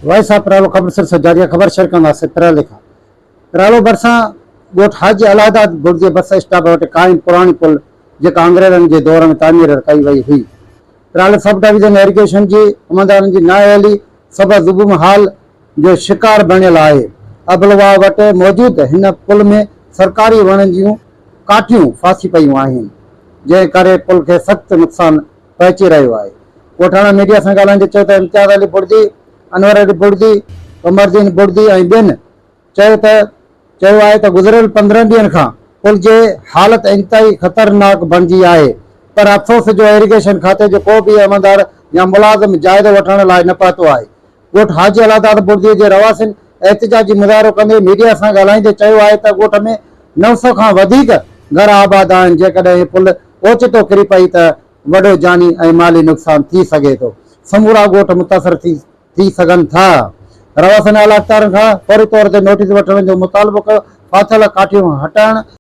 Wise साहब प्रालो खबर sir सजारिया खबर share कंदा से प्राले खा प्रालो बरसा गोठ हाजी अलादा बुर्जे बस स्टॉप वटे कायम पुरानी पुल जेका अंग्रेजन जे दौर में तामीर कई वई हुई। प्राले सब डिवीजन इरिगेशन जी अमदारन जी नायली सब जुबुम हाल जो शिकार बनियल आहे। अबलवा वटे मौजूद हिन पुल में सरकारी वणन जूं काठियूं फासी पयूं आहिनि, जंहिं करे पुल खे सख़्त नुक़सान पहुची रहियो आहे। कोठाणा मीडिया सां ॻाल्हाईंदे चयो त इम्तियाज़ अली बुर्दी, अनवर अली बुर्दी, कमरदीन बुर्दी ऐं ॿियनि चयो आहे त गुज़िरियल 15 ॾींहंनि खां पुल जे हालत इंतहाई ख़तरनाक बणिजी आहे, पर अफ़सोस जो इरिगेशन खाते जो को बि अमलदार या मुलाज़िम जाइज़ो वठण लाइ न पहुतो आहे। ॻोठ हाजी अलादाद बुर्दी जे रवासिन एहतिजाजी मुज़ाहिरो कंदे मीडिया सां ॻाल्हाईंदे चयो आहे त ॻोठ में 900 खां वधीक घर आबाद आहिनि। जेकॾहिं पुल ओचितो किरी पई त वॾो जानी ऐं माली नुक़सान थी सघे थो। समूरा ॻोठ मुतासिर थी सघनि था। रवासिन अलाहकारनि खां फौरी तौर ते नोटिस वठण जो मुतालबो कयो। फाथल काठियूं हटाइण